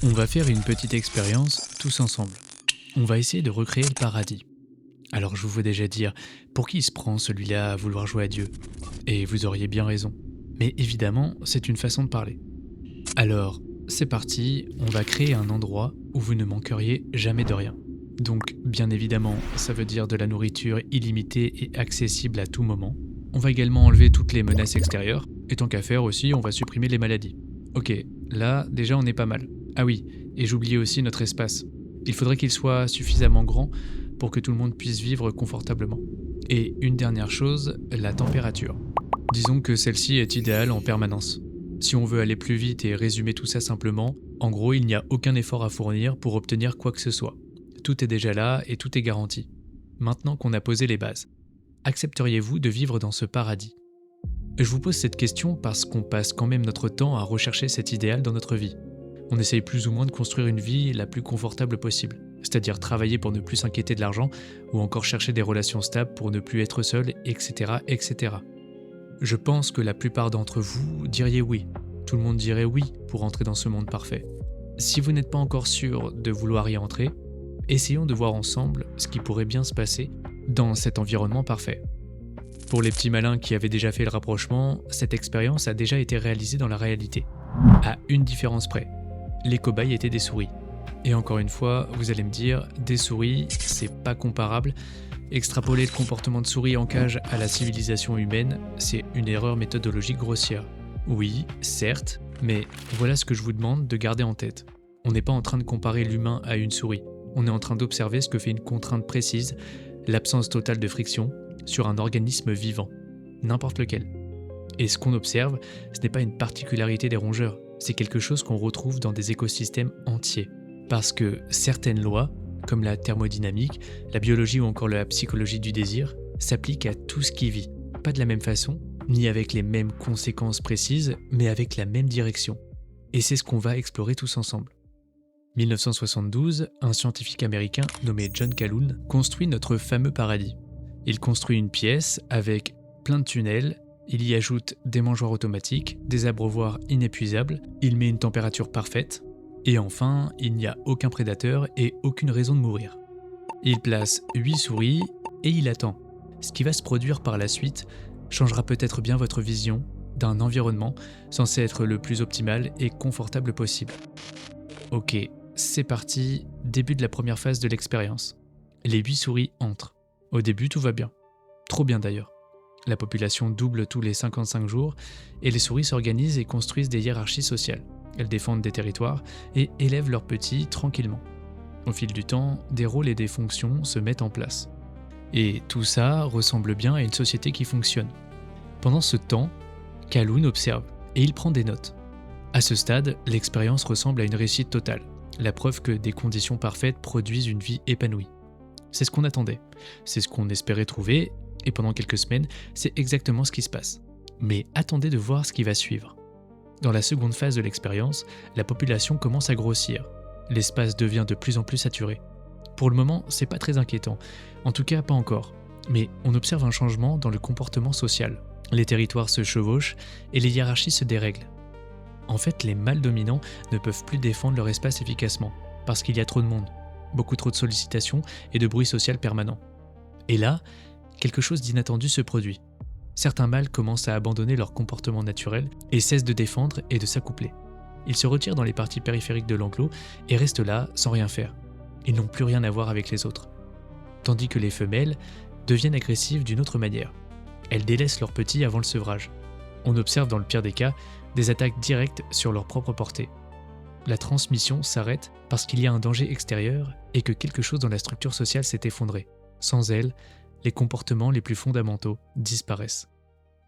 On va faire une petite expérience tous ensemble. On va essayer de recréer le paradis. Alors je vous vois déjà dire, pour qui il se prend celui-là à vouloir jouer à Dieu? Et vous auriez bien raison. Mais évidemment, c'est une façon de parler. Alors, c'est parti, on va créer un endroit où vous ne manqueriez jamais de rien. Donc, bien évidemment, ça veut dire de la nourriture illimitée et accessible à tout moment. On va également enlever toutes les menaces extérieures, et tant qu'à faire aussi, on va supprimer les maladies. Ok, là, déjà on est pas mal. Ah oui, et j'oubliais aussi notre espace. Il faudrait qu'il soit suffisamment grand pour que tout le monde puisse vivre confortablement. Et une dernière chose, la température. Disons que celle-ci est idéale en permanence. Si on veut aller plus vite et résumer tout ça simplement, en gros, il n'y a aucun effort à fournir pour obtenir quoi que ce soit. Tout est déjà là et tout est garanti. Maintenant qu'on a posé les bases, accepteriez-vous de vivre dans ce paradis? Je vous pose cette question parce qu'on passe quand même notre temps à rechercher cet idéal dans notre vie. On essaye plus ou moins de construire une vie la plus confortable possible, c'est-à-dire travailler pour ne plus s'inquiéter de l'argent ou encore chercher des relations stables pour ne plus être seul, etc., etc. Je pense que la plupart d'entre vous diriez oui. Tout le monde dirait oui pour entrer dans ce monde parfait. Si vous n'êtes pas encore sûr de vouloir y entrer, essayons de voir ensemble ce qui pourrait bien se passer dans cet environnement parfait. Pour les petits malins qui avaient déjà fait le rapprochement, cette expérience a déjà été réalisée dans la réalité. À une différence près, les cobayes étaient des souris. Et encore une fois, vous allez me dire, des souris, c'est pas comparable. Extrapoler le comportement de souris en cage à la civilisation humaine, c'est une erreur méthodologique grossière. Oui, certes, mais voilà ce que je vous demande de garder en tête. On n'est pas en train de comparer l'humain à une souris. On est en train d'observer ce que fait une contrainte précise, l'absence totale de friction, sur un organisme vivant, n'importe lequel. Et ce qu'on observe, ce n'est pas une particularité des rongeurs, c'est quelque chose qu'on retrouve dans des écosystèmes entiers. Parce que certaines lois, comme la thermodynamique, la biologie ou encore la psychologie du désir, s'appliquent à tout ce qui vit. Pas de la même façon, ni avec les mêmes conséquences précises, mais avec la même direction. Et c'est ce qu'on va explorer tous ensemble. 1972, un scientifique américain nommé John Calhoun construit notre fameux paradis. Il construit une pièce avec plein de tunnels, il y ajoute des mangeoires automatiques, des abreuvoirs inépuisables, il met une température parfaite, et enfin, il n'y a aucun prédateur et aucune raison de mourir. Il place 8 souris et il attend. Ce qui va se produire par la suite changera peut-être bien votre vision d'un environnement censé être le plus optimal et confortable possible. Ok, c'est parti, début de la première phase de l'expérience. Les 8 souris entrent. Au début, tout va bien. Trop bien d'ailleurs. La population double tous les 55 jours et les souris s'organisent et construisent des hiérarchies sociales. Elles défendent des territoires et élèvent leurs petits tranquillement. Au fil du temps, des rôles et des fonctions se mettent en place. Et tout ça ressemble bien à une société qui fonctionne. Pendant ce temps, Calhoun observe et il prend des notes. À ce stade, l'expérience ressemble à une réussite totale, la preuve que des conditions parfaites produisent une vie épanouie. C'est ce qu'on attendait, c'est ce qu'on espérait trouver, et pendant quelques semaines, c'est exactement ce qui se passe. Mais attendez de voir ce qui va suivre. Dans la seconde phase de l'expérience, la population commence à grossir. L'espace devient de plus en plus saturé. Pour le moment, c'est pas très inquiétant, en tout cas pas encore. Mais on observe un changement dans le comportement social. Les territoires se chevauchent et les hiérarchies se dérèglent. En fait, les mâles dominants ne peuvent plus défendre leur espace efficacement, parce qu'il y a trop de monde, beaucoup trop de sollicitations et de bruit social permanent. Et là, quelque chose d'inattendu se produit. Certains mâles commencent à abandonner leur comportement naturel et cessent de défendre et de s'accoupler. Ils se retirent dans les parties périphériques de l'enclos et restent là sans rien faire. Ils n'ont plus rien à voir avec les autres. Tandis que les femelles deviennent agressives d'une autre manière. Elles délaissent leurs petits avant le sevrage. On observe dans le pire des cas des attaques directes sur leur propre portée. La transmission s'arrête parce qu'il y a un danger extérieur et que quelque chose dans la structure sociale s'est effondré. Sans elle, les comportements les plus fondamentaux disparaissent.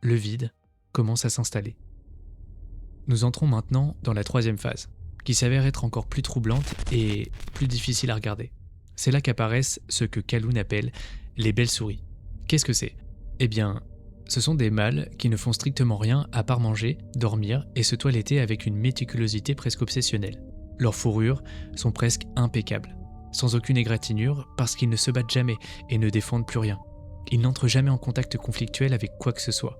Le vide commence à s'installer. Nous entrons maintenant dans la troisième phase, qui s'avère être encore plus troublante et plus difficile à regarder. C'est là qu'apparaissent ce que Calhoun appelle les belles souris. Qu'est-ce que c'est ? Eh bien, ce sont des mâles qui ne font strictement rien à part manger, dormir et se toiletter avec une méticulosité presque obsessionnelle. Leurs fourrures sont presque impeccables, sans aucune égratignure parce qu'ils ne se battent jamais et ne défendent plus rien. Ils n'entrent jamais en contact conflictuel avec quoi que ce soit.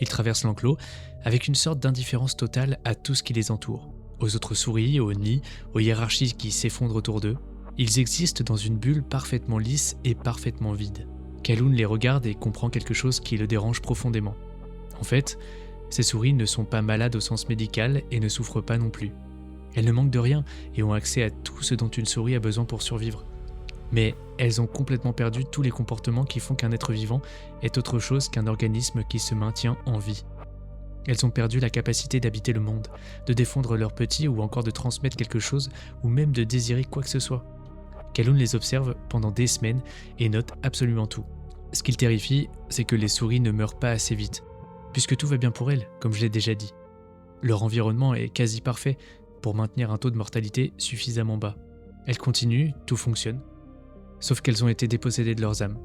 Ils traversent l'enclos avec une sorte d'indifférence totale à tout ce qui les entoure. aux autres souris, aux nids, aux hiérarchies qui s'effondrent autour d'eux. Ils existent dans une bulle parfaitement lisse et parfaitement vide. Kaloun les regarde et comprend quelque chose qui le dérange profondément. En fait, ces souris ne sont pas malades au sens médical et ne souffrent pas non plus. Elles ne manquent de rien et ont accès à tout ce dont une souris a besoin pour survivre. Mais elles ont complètement perdu tous les comportements qui font qu'un être vivant est autre chose qu'un organisme qui se maintient en vie. Elles ont perdu la capacité d'habiter le monde, de défendre leurs petits ou encore de transmettre quelque chose ou même de désirer quoi que ce soit. Kaloun les observe pendant des semaines et note absolument tout. Ce qui le terrifie, c'est que les souris ne meurent pas assez vite, puisque tout va bien pour elles, comme je l'ai déjà dit. Leur environnement est quasi parfait pour maintenir un taux de mortalité suffisamment bas. Elles continuent, tout fonctionne, sauf qu'elles ont été dépossédées de leurs âmes.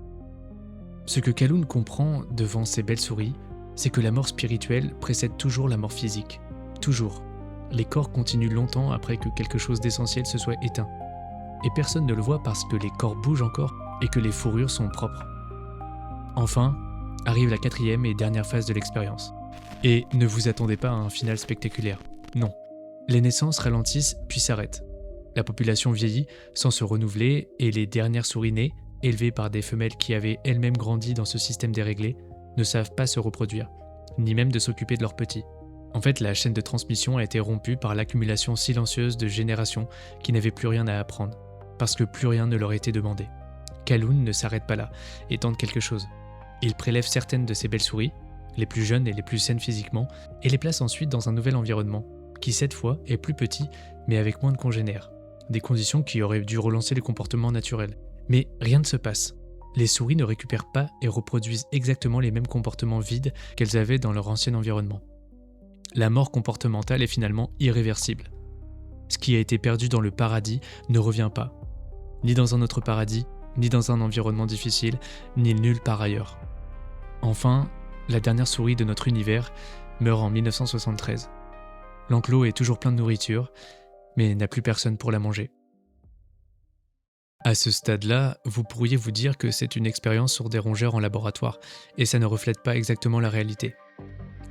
Ce que Kaloun comprend devant ces belles souris, c'est que la mort spirituelle précède toujours la mort physique. Toujours. Les corps continuent longtemps après que quelque chose d'essentiel se soit éteint. Et personne ne le voit parce que les corps bougent encore et que les fourrures sont propres. Enfin, arrive la 4e et dernière phase de l'expérience. Et ne vous attendez pas à un final spectaculaire. Non. Les naissances ralentissent puis s'arrêtent. La population vieillit sans se renouveler et les dernières souris nées, élevées par des femelles qui avaient elles-mêmes grandi dans ce système déréglé, ne savent pas se reproduire, ni même de s'occuper de leurs petits. En fait, la chaîne de transmission a été rompue par l'accumulation silencieuse de générations qui n'avaient plus rien à apprendre, parce que plus rien ne leur était demandé. Kaloun ne s'arrête pas là et tente quelque chose. Il prélève certaines de ces belles souris, les plus jeunes et les plus saines physiquement, et les place ensuite dans un nouvel environnement, qui cette fois est plus petit, mais avec moins de congénères. Des conditions qui auraient dû relancer les comportements naturels. Mais rien ne se passe. Les souris ne récupèrent pas et reproduisent exactement les mêmes comportements vides qu'elles avaient dans leur ancien environnement. La mort comportementale est finalement irréversible. Ce qui a été perdu dans le paradis ne revient pas. Ni dans un autre paradis, ni dans un environnement difficile, ni nulle part ailleurs. Enfin, la dernière souris de notre univers meurt en 1973. L'enclos est toujours plein de nourriture, mais n'a plus personne pour la manger. À ce stade-là, vous pourriez vous dire que c'est une expérience sur des rongeurs en laboratoire, et ça ne reflète pas exactement la réalité.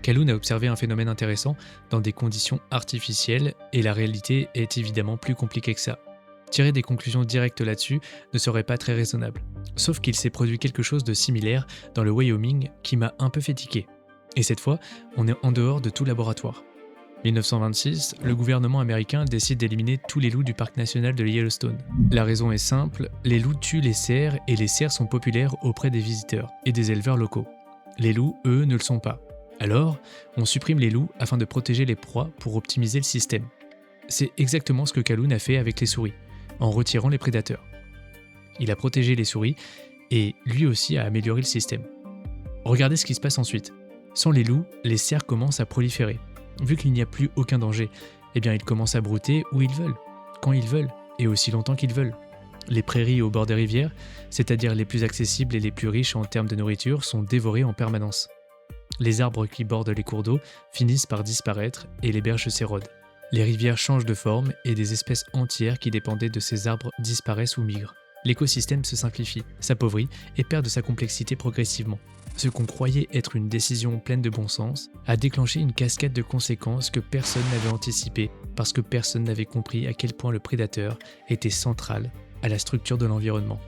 Kaloun a observé un phénomène intéressant dans des conditions artificielles, et la réalité est évidemment plus compliquée que ça. Tirer des conclusions directes là-dessus ne serait pas très raisonnable. Sauf qu'il s'est produit quelque chose de similaire dans le Wyoming qui m'a un peu fait tiquer. Et cette fois, on est en dehors de tout laboratoire. 1926, le gouvernement américain décide d'éliminer tous les loups du parc national de Yellowstone. La raison est simple, les loups tuent les cerfs et les cerfs sont populaires auprès des visiteurs et des éleveurs locaux. Les loups, eux, ne le sont pas. Alors, on supprime les loups afin de protéger les proies pour optimiser le système. C'est exactement ce que Kaloun a fait avec les souris, en retirant les prédateurs. Il a protégé les souris et lui aussi a amélioré le système. Regardez ce qui se passe ensuite. Sans les loups, les cerfs commencent à proliférer. Vu qu'il n'y a plus aucun danger, eh bien ils commencent à brouter où ils veulent, quand ils veulent et aussi longtemps qu'ils veulent. Les prairies au bord des rivières, c'est-à-dire les plus accessibles et les plus riches en termes de nourriture, sont dévorées en permanence. Les arbres qui bordent les cours d'eau finissent par disparaître et les berges s'érodent. Les rivières changent de forme et des espèces entières qui dépendaient de ces arbres disparaissent ou migrent. L'écosystème se simplifie, s'appauvrit et perd de sa complexité progressivement. Ce qu'on croyait être une décision pleine de bon sens a déclenché une cascade de conséquences que personne n'avait anticipées parce que personne n'avait compris à quel point le prédateur était central à la structure de l'environnement.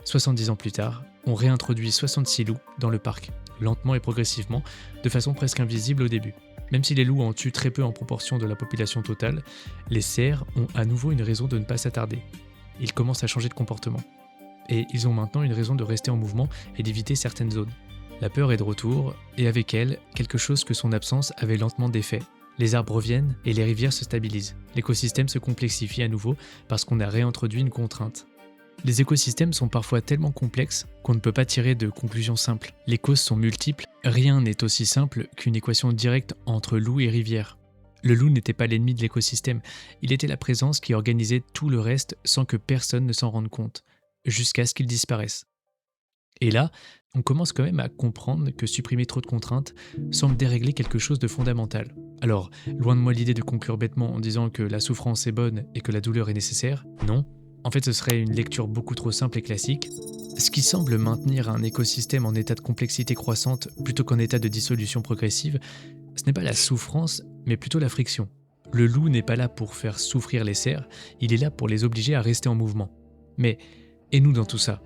70 ans plus tard, on réintroduit 66 loups dans le parc, lentement et progressivement, de façon presque invisible au début. Même si les loups en tuent très peu en proportion de la population totale, les cerfs ont à nouveau une raison de ne pas s'attarder. Ils commencent à changer de comportement. Et ils ont maintenant une raison de rester en mouvement et d'éviter certaines zones. La peur est de retour, et avec elle, quelque chose que son absence avait lentement défait. Les arbres reviennent et les rivières se stabilisent. L'écosystème se complexifie à nouveau parce qu'on a réintroduit une contrainte. Les écosystèmes sont parfois tellement complexes qu'on ne peut pas tirer de conclusions simples. Les causes sont multiples, rien n'est aussi simple qu'une équation directe entre loup et rivière. Le loup n'était pas l'ennemi de l'écosystème, il était la présence qui organisait tout le reste sans que personne ne s'en rende compte, jusqu'à ce qu'il disparaisse. Et là, on commence quand même à comprendre que supprimer trop de contraintes semble dérégler quelque chose de fondamental. Alors, loin de moi l'idée de conclure bêtement en disant que la souffrance est bonne et que la douleur est nécessaire, non. En fait, ce serait une lecture beaucoup trop simple et classique. Ce qui semble maintenir un écosystème en état de complexité croissante plutôt qu'en état de dissolution progressive, ce n'est pas la souffrance, mais plutôt la friction. Le loup n'est pas là pour faire souffrir les cerfs, il est là pour les obliger à rester en mouvement. Mais, et nous dans tout ça?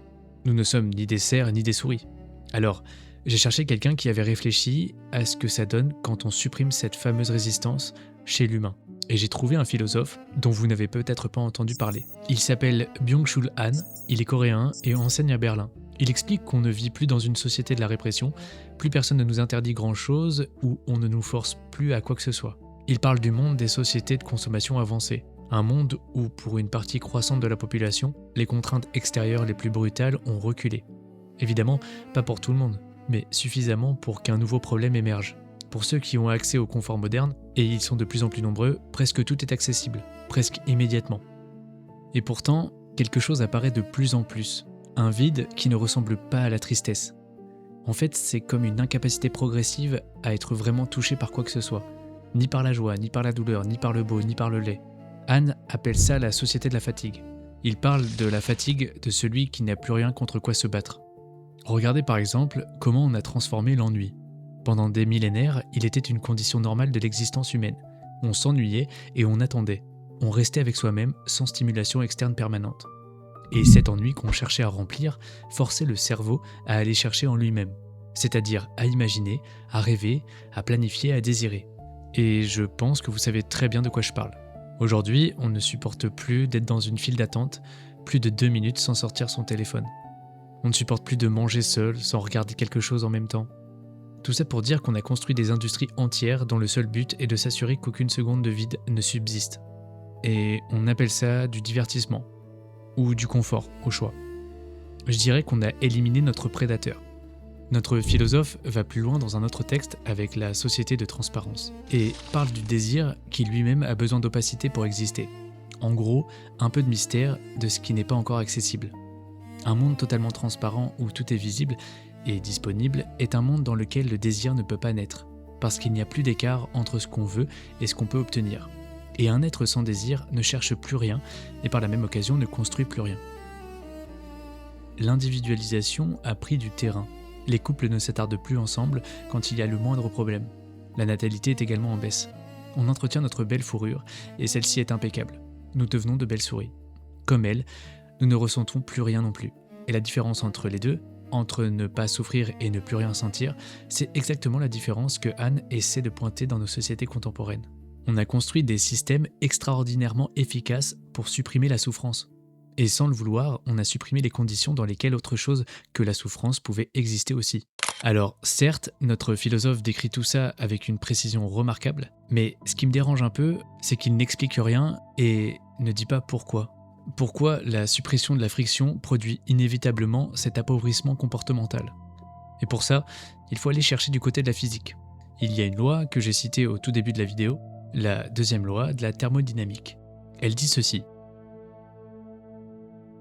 Nous ne sommes ni des cerfs ni des souris. Alors, j'ai cherché quelqu'un qui avait réfléchi à ce que ça donne quand on supprime cette fameuse résistance chez l'humain. Et j'ai trouvé un philosophe dont vous n'avez peut-être pas entendu parler. Il s'appelle Byung-Chul Han, il est coréen et enseigne à Berlin. Il explique qu'on ne vit plus dans une société de la répression, plus personne ne nous interdit grand-chose ou on ne nous force plus à quoi que ce soit. Il parle du monde des sociétés de consommation avancées, un monde où, pour une partie croissante de la population, les contraintes extérieures les plus brutales ont reculé. Évidemment, pas pour tout le monde, mais suffisamment pour qu'un nouveau problème émerge. Pour ceux qui ont accès au confort moderne, et ils sont de plus en plus nombreux, presque tout est accessible, presque immédiatement. Et pourtant, quelque chose apparaît de plus en plus, un vide qui ne ressemble pas à la tristesse. En fait, c'est comme une incapacité progressive à être vraiment touché par quoi que ce soit. Ni par la joie, ni par la douleur, ni par le beau, ni par le laid. Han appelle ça la société de la fatigue. Il parle de la fatigue de celui qui n'a plus rien contre quoi se battre. Regardez par exemple comment on a transformé l'ennui. Pendant des millénaires, il était une condition normale de l'existence humaine. On s'ennuyait et on attendait. On restait avec soi-même sans stimulation externe permanente. Et cet ennui qu'on cherchait à remplir forçait le cerveau à aller chercher en lui-même, c'est-à-dire à imaginer, à rêver, à planifier, à désirer. Et je pense que vous savez très bien de quoi je parle. Aujourd'hui, on ne supporte plus d'être dans une file d'attente plus de 2 minutes sans sortir son téléphone. On ne supporte plus de manger seul sans regarder quelque chose en même temps. Tout ça pour dire qu'on a construit des industries entières dont le seul but est de s'assurer qu'aucune seconde de vide ne subsiste. Et on appelle ça du divertissement, ou du confort, au choix. Je dirais qu'on a éliminé notre prédateur. Notre philosophe va plus loin dans un autre texte avec la société de transparence, et parle du désir qui lui-même a besoin d'opacité pour exister. En gros, un peu de mystère de ce qui n'est pas encore accessible. Un monde totalement transparent où tout est visible et disponible est un monde dans lequel le désir ne peut pas naître, parce qu'il n'y a plus d'écart entre ce qu'on veut et ce qu'on peut obtenir. Et un être sans désir ne cherche plus rien et par la même occasion ne construit plus rien. L'individualisation a pris du terrain. Les couples ne s'attardent plus ensemble quand il y a le moindre problème. La natalité est également en baisse. On entretient notre belle fourrure et celle-ci est impeccable. Nous devenons de belles souris. Comme elle, nous ne ressentons plus rien non plus. Et la différence entre les deux, entre ne pas souffrir et ne plus rien sentir, c'est exactement la différence que Han essaie de pointer dans nos sociétés contemporaines. On a construit des systèmes extraordinairement efficaces pour supprimer la souffrance. Et sans le vouloir, on a supprimé les conditions dans lesquelles autre chose que la souffrance pouvait exister aussi. Alors, certes, notre philosophe décrit tout ça avec une précision remarquable, mais ce qui me dérange un peu, c'est qu'il n'explique rien et ne dit pas pourquoi. Pourquoi la suppression de la friction produit inévitablement cet appauvrissement comportemental. Et pour ça, il faut aller chercher du côté de la physique. Il y a une loi que j'ai citée au tout début de la vidéo, la deuxième loi de la thermodynamique. Elle dit ceci.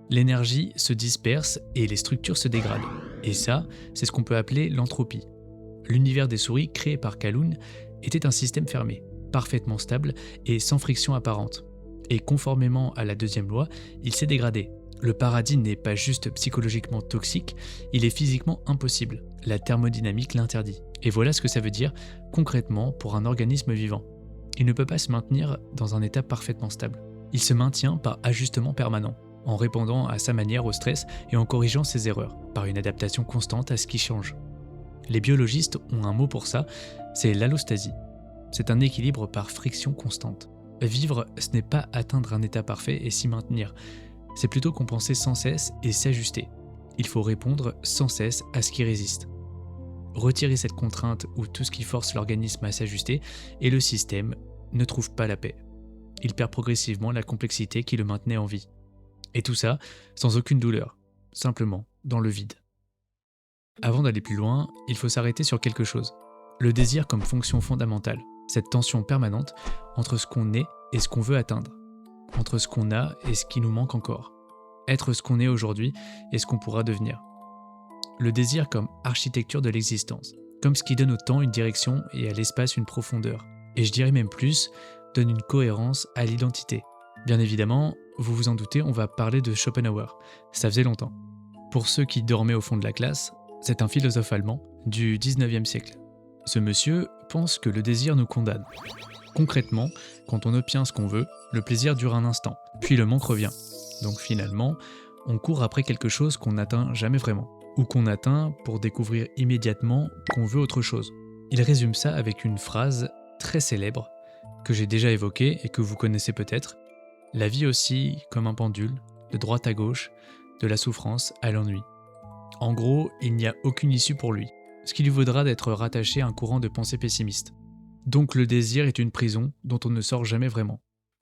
L'énergie se disperse et les structures se dégradent. Et ça, c'est ce qu'on peut appeler l'entropie. L'univers des souris créé par Kalun était un système fermé, parfaitement stable et sans friction apparente. Et conformément à la deuxième loi, il s'est dégradé. Le paradis n'est pas juste psychologiquement toxique, il est physiquement impossible. La thermodynamique l'interdit. Et voilà ce que ça veut dire concrètement pour un organisme vivant. Il ne peut pas se maintenir dans un état parfaitement stable. Il se maintient par ajustement permanent, en répondant à sa manière au stress et en corrigeant ses erreurs, par une adaptation constante à ce qui change. Les biologistes ont un mot pour ça, c'est l'allostasie. C'est un équilibre par friction constante. Vivre, ce n'est pas atteindre un état parfait et s'y maintenir, c'est plutôt compenser sans cesse et s'ajuster. Il faut répondre sans cesse à ce qui résiste. Retirer cette contrainte ou tout ce qui force l'organisme à s'ajuster et le système ne trouve pas la paix. Il perd progressivement la complexité qui le maintenait en vie. Et tout ça sans aucune douleur, simplement dans le vide. Avant d'aller plus loin, il faut s'arrêter sur quelque chose. Le désir comme fonction fondamentale, cette tension permanente entre ce qu'on est et ce qu'on veut atteindre, entre ce qu'on a et ce qui nous manque encore, être ce qu'on est aujourd'hui et ce qu'on pourra devenir. Le désir comme architecture de l'existence, comme ce qui donne au temps une direction et à l'espace une profondeur. Et je dirais même plus, donne une cohérence à l'identité. Bien évidemment, vous vous en doutez, on va parler de Schopenhauer. Ça faisait longtemps. Pour ceux qui dormaient au fond de la classe, c'est un philosophe allemand du 19e siècle. Ce monsieur pense que le désir nous condamne. Concrètement, quand on obtient ce qu'on veut, le plaisir dure un instant, puis le manque revient. Donc finalement, on court après quelque chose qu'on n'atteint jamais vraiment, ou qu'on atteint pour découvrir immédiatement qu'on veut autre chose. Il résume ça avec une phrase très célèbre que j'ai déjà évoquée et que vous connaissez peut-être. La vie oscille comme un pendule, de droite à gauche, de la souffrance à l'ennui. En gros, il n'y a aucune issue pour lui, ce qui lui vaudra d'être rattaché à un courant de pensée pessimiste. Donc le désir est une prison dont on ne sort jamais vraiment.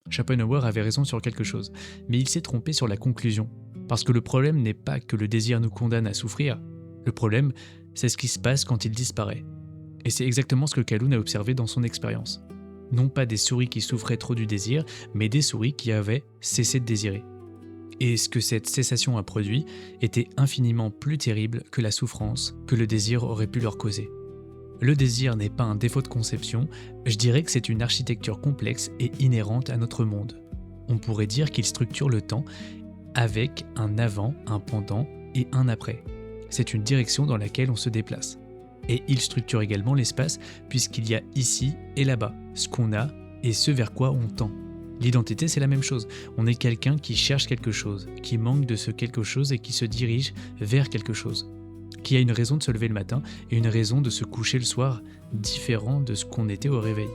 Schopenhauer avait raison sur quelque chose, mais il s'est trompé sur la conclusion. Parce que le problème n'est pas que le désir nous condamne à souffrir, le problème, c'est ce qui se passe quand il disparaît. Et c'est exactement ce que Kaloun a observé dans son expérience. Non pas des souris qui souffraient trop du désir, mais des souris qui avaient cessé de désirer. Et ce que cette cessation a produit était infiniment plus terrible que la souffrance que le désir aurait pu leur causer. Le désir n'est pas un défaut de conception, je dirais que c'est une architecture complexe et inhérente à notre monde. On pourrait dire qu'il structure le temps avec un avant, un pendant et un après. C'est une direction dans laquelle on se déplace. Et il structure également l'espace puisqu'il y a ici et là-bas, ce qu'on a et ce vers quoi on tend. L'identité, c'est la même chose. On est quelqu'un qui cherche quelque chose, qui manque de ce quelque chose et qui se dirige vers quelque chose. Qui a une raison de se lever le matin et une raison de se coucher le soir, différent de ce qu'on était au réveil.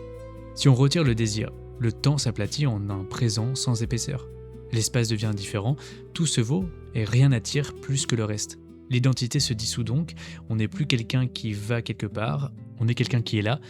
Si on retire le désir, le temps s'aplatit en un présent sans épaisseur. L'espace devient différent, tout se vaut et rien n'attire plus que le reste. L'identité se dissout donc, on n'est plus quelqu'un qui va quelque part, on est quelqu'un qui est là,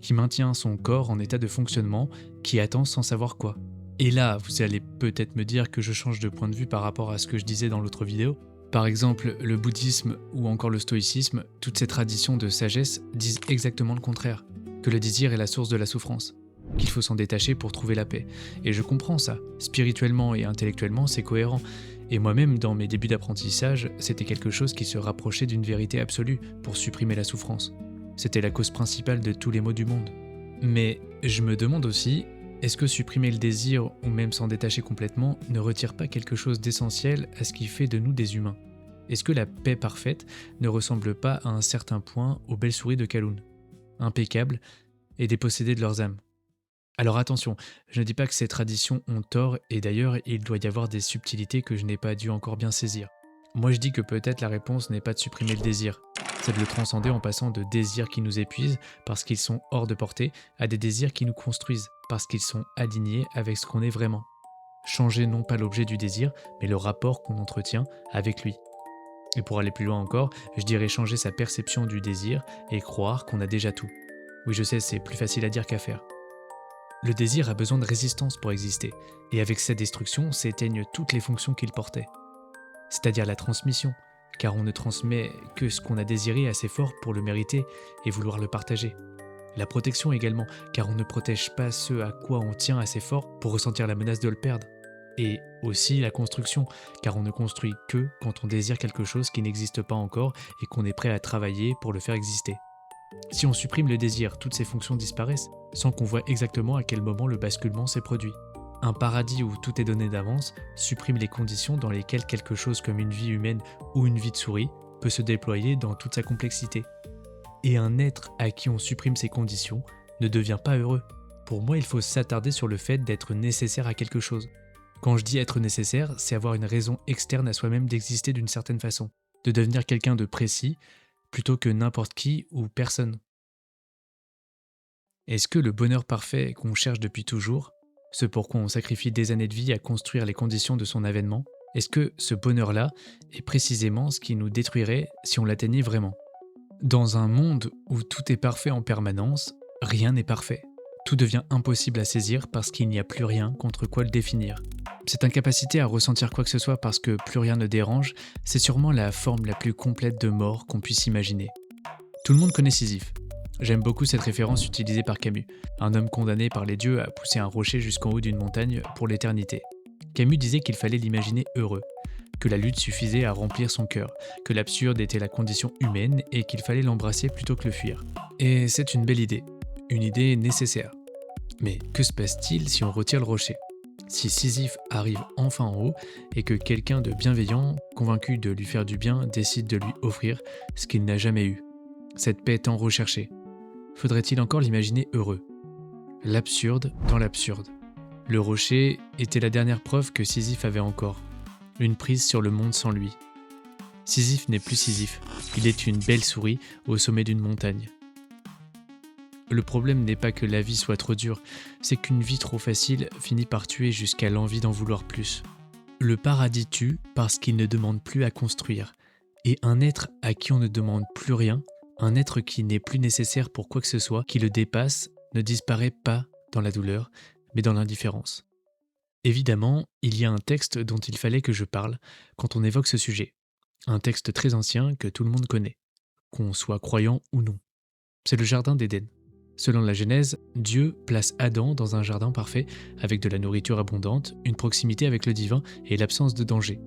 qui maintient son corps en état de fonctionnement, qui attend sans savoir quoi. Et là, vous allez peut-être me dire que je change de point de vue par rapport à ce que je disais dans l'autre vidéo. Par exemple, le bouddhisme ou encore le stoïcisme, toutes ces traditions de sagesse disent exactement le contraire, que le désir est la source de la souffrance, qu'il faut s'en détacher pour trouver la paix. Et je comprends ça, spirituellement et intellectuellement c'est cohérent. Et moi-même, dans mes débuts d'apprentissage, c'était quelque chose qui se rapprochait d'une vérité absolue pour supprimer la souffrance. C'était la cause principale de tous les maux du monde. Mais je me demande aussi, est-ce que supprimer le désir ou même s'en détacher complètement ne retire pas quelque chose d'essentiel à ce qui fait de nous des humains? Est-ce que la paix parfaite ne ressemble pas à un certain point aux belles souris de Kaloun, impeccables et dépossédées de leurs âmes? Alors attention, je ne dis pas que ces traditions ont tort et d'ailleurs il doit y avoir des subtilités que je n'ai pas dû encore bien saisir. Moi je dis que peut-être la réponse n'est pas de supprimer le désir, c'est de le transcender en passant de désirs qui nous épuisent parce qu'ils sont hors de portée à des désirs qui nous construisent parce qu'ils sont alignés avec ce qu'on est vraiment. Changer non pas l'objet du désir, mais le rapport qu'on entretient avec lui. Et pour aller plus loin encore, je dirais changer sa perception du désir et croire qu'on a déjà tout. Oui je sais, c'est plus facile à dire qu'à faire. Le désir a besoin de résistance pour exister, et avec cette destruction s'éteignent toutes les fonctions qu'il portait. C'est-à-dire la transmission, car on ne transmet que ce qu'on a désiré assez fort pour le mériter et vouloir le partager. La protection également, car on ne protège pas ce à quoi on tient assez fort pour ressentir la menace de le perdre. Et aussi la construction, car on ne construit que quand on désire quelque chose qui n'existe pas encore et qu'on est prêt à travailler pour le faire exister. Si on supprime le désir, toutes ces fonctions disparaissent, sans qu'on voit exactement à quel moment le basculement s'est produit. Un paradis où tout est donné d'avance supprime les conditions dans lesquelles quelque chose comme une vie humaine ou une vie de souris peut se déployer dans toute sa complexité. Et un être à qui on supprime ces conditions ne devient pas heureux. Pour moi, il faut s'attarder sur le fait d'être nécessaire à quelque chose. Quand je dis être nécessaire, c'est avoir une raison externe à soi-même d'exister d'une certaine façon, de devenir quelqu'un de précis, plutôt que n'importe qui ou personne. Est-ce que le bonheur parfait qu'on cherche depuis toujours, ce pourquoi on sacrifie des années de vie à construire les conditions de son avènement, est-ce que ce bonheur-là est précisément ce qui nous détruirait si on l'atteignait vraiment? Dans un monde où tout est parfait en permanence, rien n'est parfait. Tout devient impossible à saisir parce qu'il n'y a plus rien contre quoi le définir. Cette incapacité à ressentir quoi que ce soit parce que plus rien ne dérange, c'est sûrement la forme la plus complète de mort qu'on puisse imaginer. Tout le monde connaît Sisyphe. J'aime beaucoup cette référence utilisée par Camus, un homme condamné par les dieux à pousser un rocher jusqu'en haut d'une montagne pour l'éternité. Camus disait qu'il fallait l'imaginer heureux, que la lutte suffisait à remplir son cœur, que l'absurde était la condition humaine et qu'il fallait l'embrasser plutôt que le fuir. Et c'est une belle idée, une idée nécessaire. Mais que se passe-t-il si on retire le rocher ? Si Sisyphe arrive enfin en haut et que quelqu'un de bienveillant, convaincu de lui faire du bien, décide de lui offrir ce qu'il n'a jamais eu, cette paix tant recherchée, faudrait-il encore l'imaginer heureux. L'absurde dans l'absurde. Le rocher était la dernière preuve que Sisyphe avait encore. Une prise sur le monde sans lui. Sisyphe n'est plus Sisyphe, il est une belle souris au sommet d'une montagne. Le problème n'est pas que la vie soit trop dure, c'est qu'une vie trop facile finit par tuer jusqu'à l'envie d'en vouloir plus. Le paradis tue parce qu'il ne demande plus à construire. Et un être à qui on ne demande plus rien, un être qui n'est plus nécessaire pour quoi que ce soit, qui le dépasse, ne disparaît pas dans la douleur, mais dans l'indifférence. Évidemment, il y a un texte dont il fallait que je parle quand on évoque ce sujet. Un texte très ancien que tout le monde connaît, qu'on soit croyant ou non. C'est le Jardin d'Éden. Selon la Genèse, Dieu place Adam dans un jardin parfait avec de la nourriture abondante, une proximité avec le divin et l'absence de danger.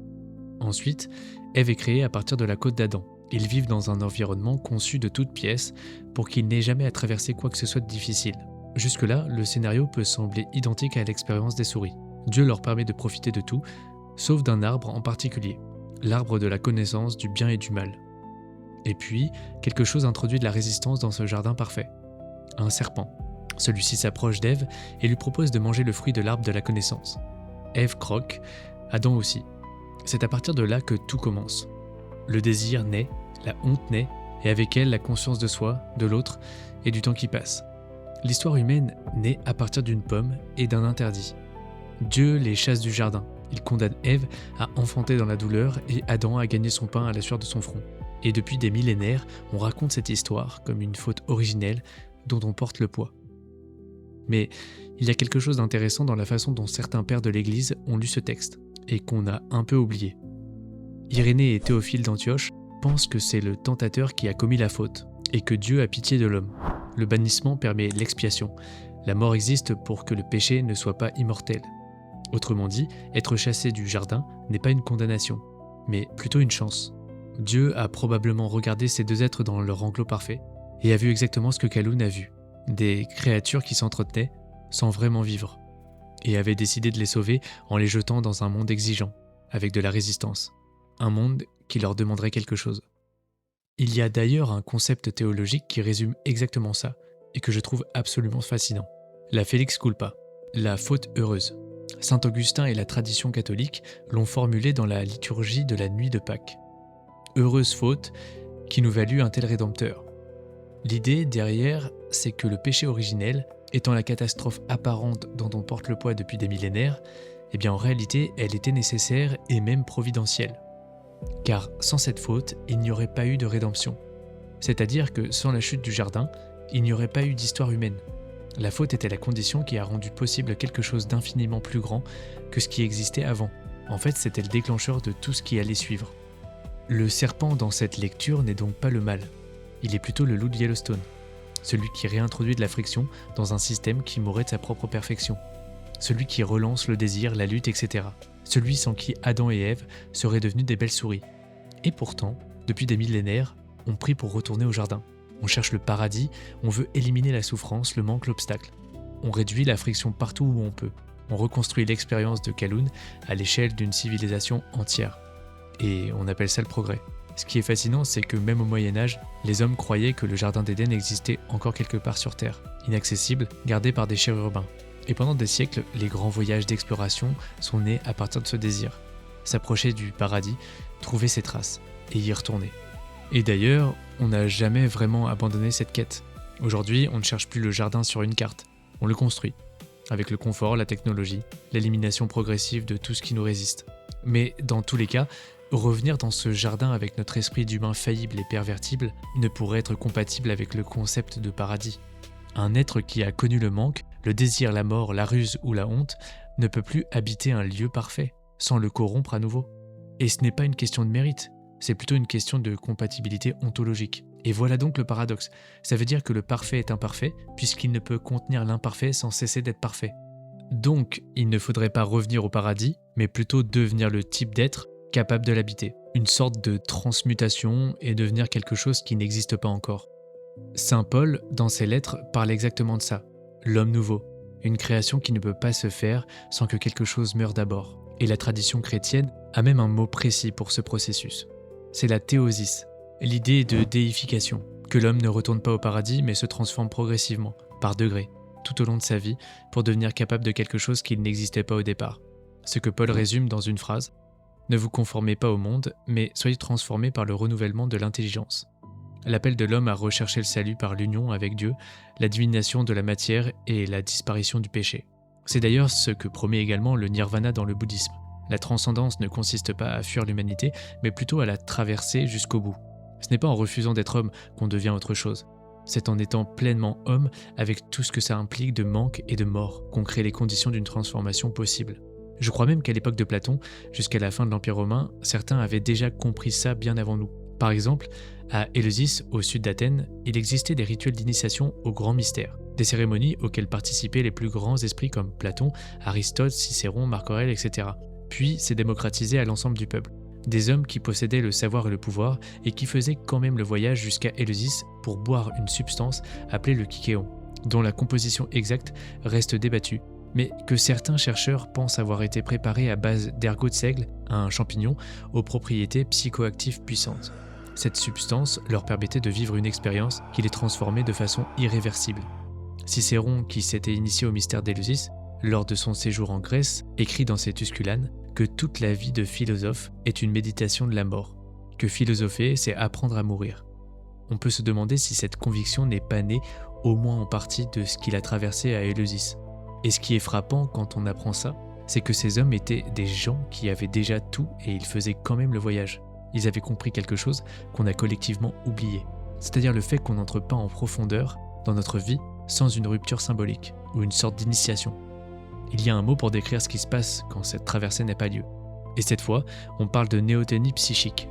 Ensuite, Ève est créée à partir de la côte d'Adam. Ils vivent dans un environnement conçu de toutes pièces pour qu'ils n'aient jamais à traverser quoi que ce soit de difficile. Jusque-là, le scénario peut sembler identique à l'expérience des souris. Dieu leur permet de profiter de tout, sauf d'un arbre en particulier, l'arbre de la connaissance du bien et du mal. Et puis, quelque chose introduit de la résistance dans ce jardin parfait. Un serpent. Celui-ci s'approche d'Ève et lui propose de manger le fruit de l'arbre de la connaissance. Ève croque, Adam aussi. C'est à partir de là que tout commence. Le désir naît, la honte naît, et avec elle la conscience de soi, de l'autre et du temps qui passe. L'histoire humaine naît à partir d'une pomme et d'un interdit. Dieu les chasse du jardin. Il condamne Ève à enfanter dans la douleur et Adam à gagner son pain à la sueur de son front. Et depuis des millénaires, on raconte cette histoire comme une faute originelle dont on porte le poids. Mais il y a quelque chose d'intéressant dans la façon dont certains pères de l'Église ont lu ce texte, et qu'on a un peu oublié. Irénée et Théophile d'Antioche pensent que c'est le tentateur qui a commis la faute, et que Dieu a pitié de l'homme. Le bannissement permet l'expiation. La mort existe pour que le péché ne soit pas immortel. Autrement dit, être chassé du jardin n'est pas une condamnation, mais plutôt une chance. Dieu a probablement regardé ces deux êtres dans leur enclos parfait, et a vu exactement ce que Kaloun a vu, des créatures qui s'entretenaient sans vraiment vivre, et avait décidé de les sauver en les jetant dans un monde exigeant, avec de la résistance, un monde qui leur demanderait quelque chose. Il y a d'ailleurs un concept théologique qui résume exactement ça, et que je trouve absolument fascinant. La Felix culpa, la faute heureuse. Saint Augustin et la tradition catholique l'ont formulé dans la liturgie de la nuit de Pâques. Heureuse faute qui nous valut un tel rédempteur. L'idée derrière, c'est que le péché originel, étant la catastrophe apparente dont on porte le poids depuis des millénaires, eh bien en réalité, elle était nécessaire et même providentielle. Car sans cette faute, il n'y aurait pas eu de rédemption. C'est-à-dire que sans la chute du jardin, il n'y aurait pas eu d'histoire humaine. La faute était la condition qui a rendu possible quelque chose d'infiniment plus grand que ce qui existait avant. En fait, c'était le déclencheur de tout ce qui allait suivre. Le serpent dans cette lecture n'est donc pas le mal. Il est plutôt le loup de Yellowstone, celui qui réintroduit de la friction dans un système qui mourrait de sa propre perfection, celui qui relance le désir, la lutte, etc. Celui sans qui Adam et Ève seraient devenus des belles souris. Et pourtant, depuis des millénaires, on prie pour retourner au jardin. On cherche le paradis, on veut éliminer la souffrance, le manque, l'obstacle. On réduit la friction partout où on peut. On reconstruit l'expérience de Kaloun à l'échelle d'une civilisation entière. Et on appelle ça le progrès. Ce qui est fascinant, c'est que même au Moyen-Âge, les hommes croyaient que le jardin d'Éden existait encore quelque part sur Terre, inaccessible, gardé par des chérubins. Et pendant des siècles, les grands voyages d'exploration sont nés à partir de ce désir. S'approcher du paradis, trouver ses traces, et y retourner. Et d'ailleurs, on n'a jamais vraiment abandonné cette quête. Aujourd'hui, on ne cherche plus le jardin sur une carte, on le construit. Avec le confort, la technologie, l'élimination progressive de tout ce qui nous résiste. Mais dans tous les cas, revenir dans ce jardin avec notre esprit d'humain faillible et pervertible ne pourrait être compatible avec le concept de paradis. Un être qui a connu le manque, le désir, la mort, la ruse ou la honte ne peut plus habiter un lieu parfait, sans le corrompre à nouveau. Et ce n'est pas une question de mérite, c'est plutôt une question de compatibilité ontologique. Et voilà donc le paradoxe. Ça veut dire que le parfait est imparfait, puisqu'il ne peut contenir l'imparfait sans cesser d'être parfait. Donc, il ne faudrait pas revenir au paradis, mais plutôt devenir le type d'être capable de l'habiter. Une sorte de transmutation et devenir quelque chose qui n'existe pas encore. Saint Paul, dans ses lettres, parle exactement de ça. L'homme nouveau. Une création qui ne peut pas se faire sans que quelque chose meure d'abord. Et la tradition chrétienne a même un mot précis pour ce processus. C'est la théosis, l'idée de déification, que l'homme ne retourne pas au paradis mais se transforme progressivement, par degrés, tout au long de sa vie, pour devenir capable de quelque chose qui n'existait pas au départ. Ce que Paul résume dans une phrase: ne vous conformez pas au monde, mais soyez transformés par le renouvellement de l'intelligence. L'appel de l'homme à rechercher le salut par l'union avec Dieu, la divination de la matière et la disparition du péché. C'est d'ailleurs ce que promet également le nirvana dans le bouddhisme. La transcendance ne consiste pas à fuir l'humanité, mais plutôt à la traverser jusqu'au bout. Ce n'est pas en refusant d'être homme qu'on devient autre chose. C'est en étant pleinement homme, avec tout ce que ça implique de manque et de mort, qu'on crée les conditions d'une transformation possible. Je crois même qu'à l'époque de Platon, jusqu'à la fin de l'Empire romain, certains avaient déjà compris ça bien avant nous. Par exemple, à Éleusis, au sud d'Athènes, il existait des rituels d'initiation au grand mystère, des cérémonies auxquelles participaient les plus grands esprits comme Platon, Aristote, Cicéron, Marc Aurèle, etc. Puis c'est démocratisé à l'ensemble du peuple. Des hommes qui possédaient le savoir et le pouvoir et qui faisaient quand même le voyage jusqu'à Éleusis pour boire une substance appelée le kykéon, dont la composition exacte reste débattue, mais que certains chercheurs pensent avoir été préparée à base d'ergot de seigle, un champignon aux propriétés psychoactives puissantes. Cette substance leur permettait de vivre une expérience qui les transformait de façon irréversible. Cicéron, qui s'était initié au mystère d'Éleusis, lors de son séjour en Grèce, écrit dans ses Tusculanes que toute la vie de philosophe est une méditation de la mort, que philosopher, c'est apprendre à mourir. On peut se demander si cette conviction n'est pas née, au moins en partie, de ce qu'il a traversé à Éleusis. Et ce qui est frappant quand on apprend ça, c'est que ces hommes étaient des gens qui avaient déjà tout et ils faisaient quand même le voyage. Ils avaient compris quelque chose qu'on a collectivement oublié, c'est-à-dire le fait qu'on n'entre pas en profondeur dans notre vie sans une rupture symbolique ou une sorte d'initiation. Il y a un mot pour décrire ce qui se passe quand cette traversée n'a pas lieu. Et cette fois, on parle de néoténie psychique.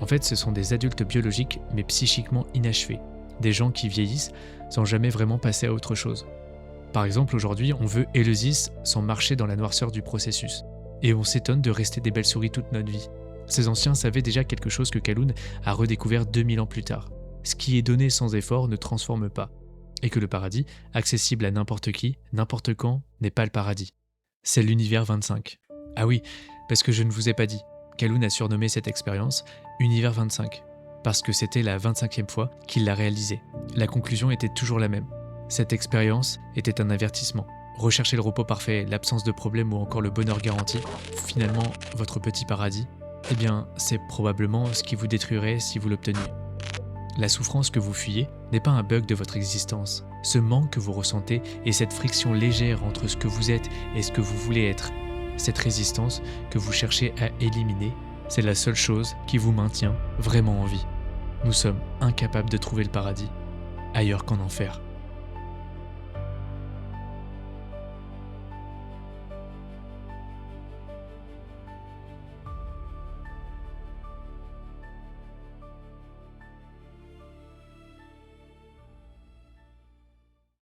En fait, ce sont des adultes biologiques mais psychiquement inachevés, des gens qui vieillissent sans jamais vraiment passer à autre chose. Par exemple, aujourd'hui, on veut Éleusis sans marcher dans la noirceur du processus. Et on s'étonne de rester des belles souris toute notre vie. Ces anciens savaient déjà quelque chose que Kaloun a redécouvert 2000 ans plus tard. Ce qui est donné sans effort ne transforme pas. Et que le paradis, accessible à n'importe qui, n'importe quand, n'est pas le paradis. C'est l'univers 25. Ah oui, parce que je ne vous ai pas dit. Kaloun a surnommé cette expérience Univers 25, parce que c'était la 25e fois qu'il l'a réalisée. La conclusion était toujours la même. Cette expérience était un avertissement. Recherchez le repos parfait, l'absence de problème ou encore le bonheur garanti, finalement votre petit paradis, eh bien c'est probablement ce qui vous détruirait si vous l'obteniez. La souffrance que vous fuyez n'est pas un bug de votre existence. Ce manque que vous ressentez et cette friction légère entre ce que vous êtes et ce que vous voulez être, cette résistance que vous cherchez à éliminer, c'est la seule chose qui vous maintient vraiment en vie. Nous sommes incapables de trouver le paradis ailleurs qu'en enfer.